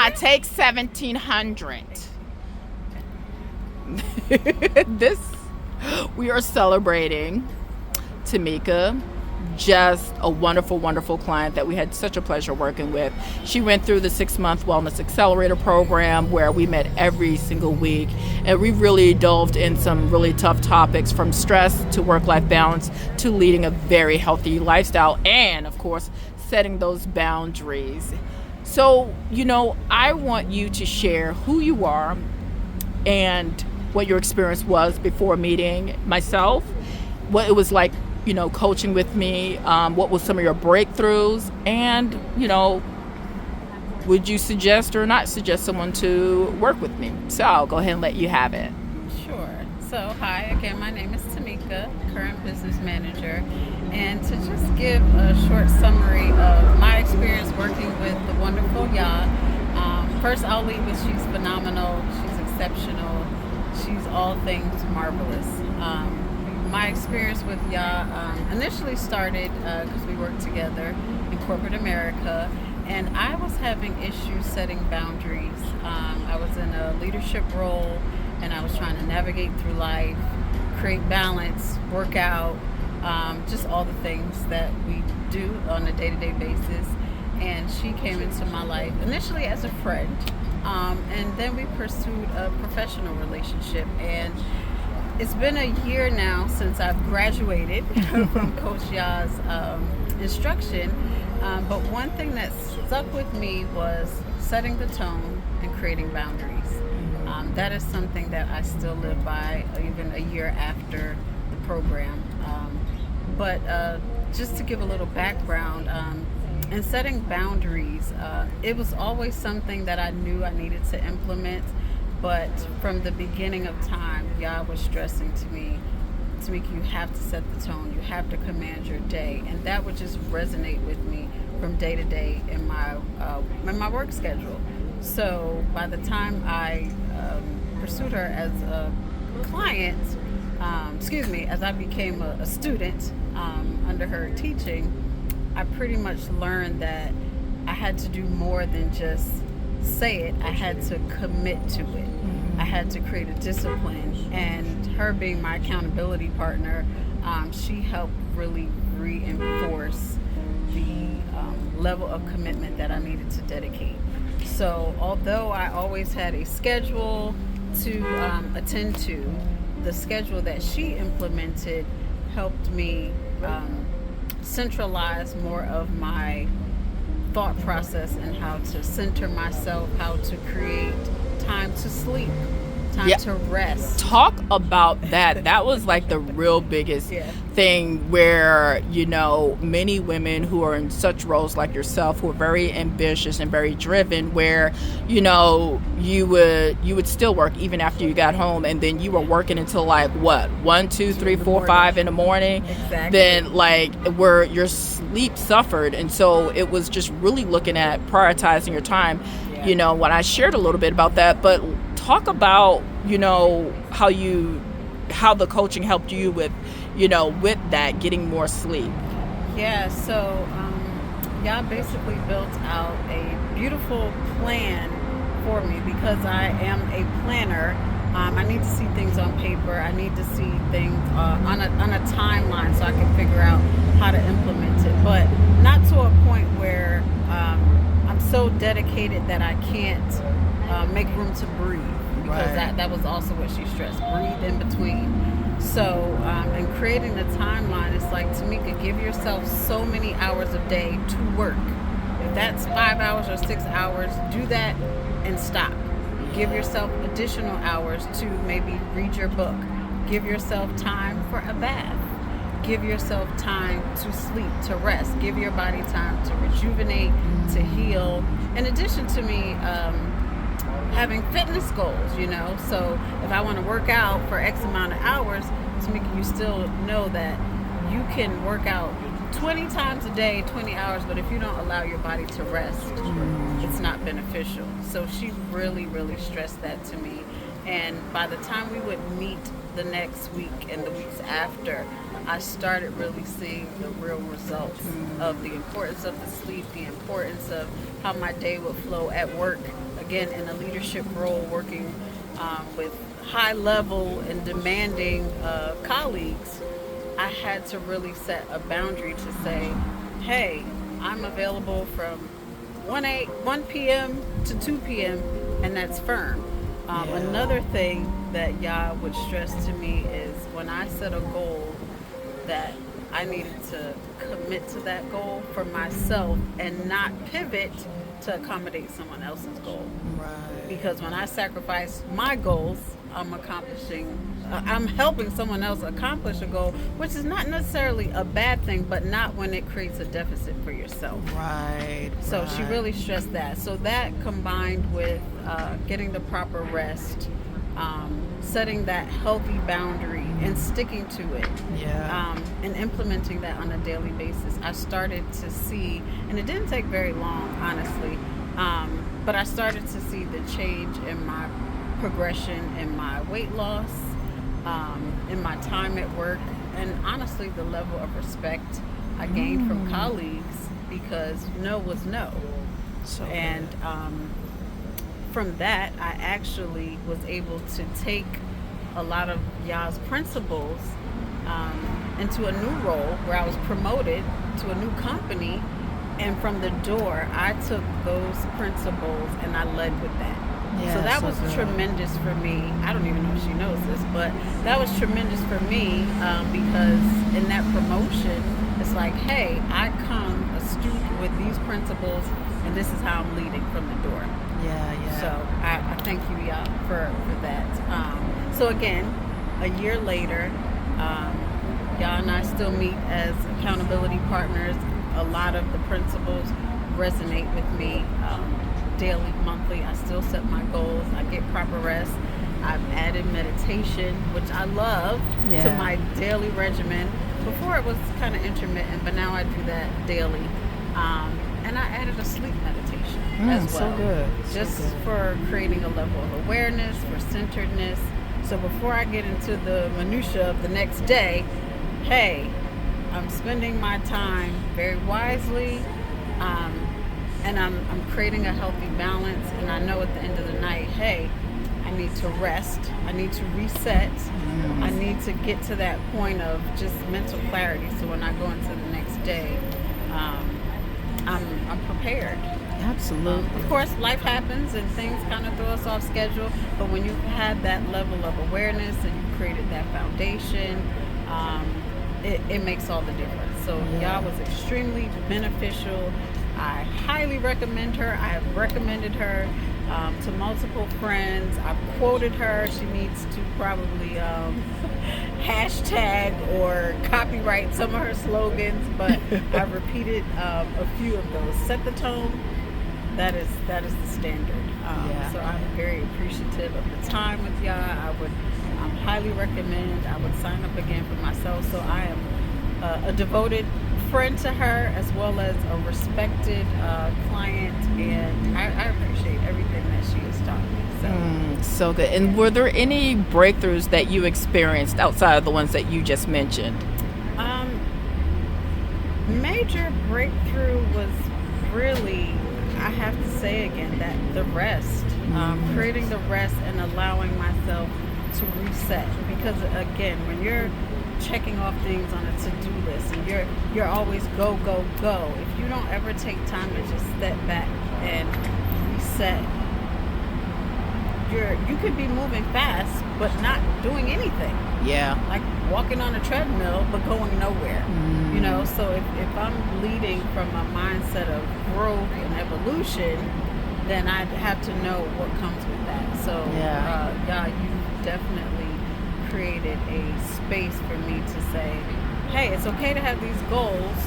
I take 1,700. This, we are celebrating Tamicka, just a wonderful, wonderful client that we had such a pleasure working with. She went through the 6-month Wellness Accelerator program where we met every single week, and we really delved in some really tough topics, from stress to work-life balance to leading a very healthy lifestyle, and of course setting those boundaries. So, I want you to share who you are and what your experience was before meeting myself, what it was like, coaching with me, what was some of your breakthroughs, and, would you suggest or not suggest someone to work with me? So I'll go ahead and let you have it. Sure. So, hi again, my name is Tamicka, current business manager. And to just give a short summary of my experience working with the wonderful Yaa, first I'll lead with she's phenomenal, she's exceptional, she's all things marvelous. My experience with Yaa initially started because we worked together in corporate America, and I was having issues setting boundaries. I was in a leadership role, and I was trying to navigate through life, create balance, work out, just all the things that we do on a day-to-day basis. And she came into my life initially as a friend, and then we pursued a professional relationship. And it's been a year now since I've graduated from Coach Yaa's instruction, but one thing that stuck with me was setting the tone and creating boundaries. That is something that I still live by even a year after the program. But just to give a little background, in setting boundaries, it was always something that I knew I needed to implement. But from the beginning of time, Yaa was stressing to me, Tamicka, you have to set the tone. You have to command your day, and that would just resonate with me from day to day in my work schedule. So by the time I pursued her as a client, as I became a student under her teaching, I pretty much learned that I had to do more than just say it. I had to commit to it. I had to create a discipline, and her being my accountability partner, she helped really reinforce the level of commitment that I needed to dedicate. So although I always had a schedule to attend to, the schedule that she implemented helped me centralize more of my thought process and how to center myself, how to create time to sleep, time to rest. Talk about that. That was like the real biggest thing where, many women who are in such roles like yourself, who are very ambitious and very driven, where, you would still work even after you got home, and then you were working until like what, 1, 2, 3, 4, 5 in the morning. Exactly. Then like where your sleep suffered. And so it was just really looking at prioritizing your time. When I shared a little bit about that, but talk about, how the coaching helped you with, with that, getting more sleep. Yeah, so Yaa basically built out a beautiful plan for me because I am a planner. I need to see things on paper. I need to see things on a timeline so I can figure out how to implement it, but not to a point where I'm so dedicated that I can't make room to breathe, because that was also what she stressed, breathe in between. So in creating the timeline, it's like, Tamicka, give yourself so many hours a day to work. If that's 5 hours or 6 hours, do that and stop. Give yourself additional hours to maybe read your book. Give yourself time for a bath. Give yourself time to sleep, to rest. Give your body time to rejuvenate, to heal. In addition to me having fitness goals, So if I want to work out for X amount of hours, Tamicka, you still know that you can work out 20 times a day, 20 hours, but if you don't allow your body to rest, it's not beneficial. So she really, really stressed that to me. And by the time we would meet the next week and the weeks after, I started really seeing the real results of the importance of the sleep, the importance of how my day would flow at work. again, in a leadership role, working with high level and demanding colleagues, I had to really set a boundary to say, hey, I'm available from 1 p.m. to 2 p.m., and that's firm. Another thing that Yah would stress to me is when I set a goal that I needed to commit to that goal for myself and not pivot to accommodate someone else's goal. Right. Because when I sacrifice my goals, I'm helping someone else accomplish a goal, which is not necessarily a bad thing, but not when it creates a deficit for yourself. Right. So she really stressed that. So that combined with getting the proper rest, setting that healthy boundary and sticking to it, and implementing that on a daily basis, I started to see, and it didn't take very long, honestly, but I started to see the change in my progression in my weight loss, in my time at work, and honestly the level of respect I gained from colleagues, because no was no. And from that, I actually was able to take a lot of Yah's principles into a new role where I was promoted to a new company, and from the door I took those principles and I led with that. So that was tremendous for me. I don't even know if she knows this, but that was tremendous for me, because in that promotion, it's like, hey, I come astute with these principles, and this is how I'm leading from the door. So I thank you, Yah, for that. So again, a year later, Yah and I still meet as accountability partners. A lot of the principles resonate with me. Daily, monthly, I still set my goals. I get proper rest. I've added meditation, which I love, to my daily regimen. Before it was kind of intermittent, but now I do that daily. And I added a sleep meditation as well. So good. Just for creating a level of awareness, for centeredness. So before I get into the minutia of the next day, hey, I'm spending my time very wisely. And I'm creating a healthy balance, and I know at the end of the night, hey, I need to rest, I need to reset, I need to get to that point of just mental clarity, so when I go into the next day, I'm prepared. Absolutely. Of course, life happens and things kind of throw us off schedule, but when you've had that level of awareness and you've created that foundation, it makes all the difference. So Yah was extremely beneficial. I highly recommend her. I have recommended her to multiple friends. I've quoted her. She needs to probably hashtag or copyright some of her slogans, but I've repeated a few of those. Set the tone. That is the standard. So I'm very appreciative of the time with Yah. I would highly recommend. I would sign up again for myself. So I am a devoted friend to her, as well as a respected client, and I appreciate everything that she has taught me. So good. And were there any breakthroughs that you experienced outside of the ones that you just mentioned? Major breakthrough was really, I have to say again, that the rest, creating the rest and allowing myself to reset, because again, when you're checking off things on a to-do list and you're always go if you don't ever take time to just step back and reset, you could be moving fast but not doing anything, like walking on a treadmill but going nowhere. So if I'm leading from a mindset of growth and evolution, then I'd have to know what comes with that. So you definitely created a space for me to say, hey, it's okay to have these goals,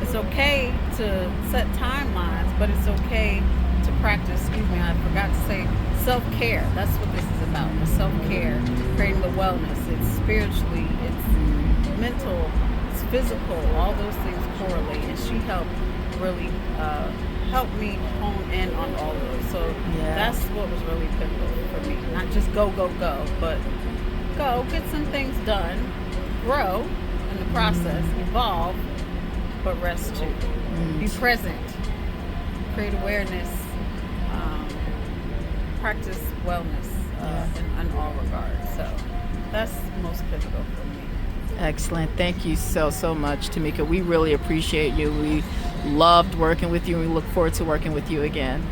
it's okay to set timelines, but it's okay to practice, I forgot to say, self-care. That's what this is about, the self-care, creating the wellness. It's spiritually, it's mental, it's physical, all those things correlate, and she helped really help me hone in on all of those. So that's what was really pivotal for me. Not just go, but go get some things done, grow in the process, evolve, but rest too. Be present, create awareness, practice wellness in all regards. So that's most pivotal for me. Excellent. Thank you so much, Tamicka. We really appreciate you. We loved working with you, and we look forward to working with you again.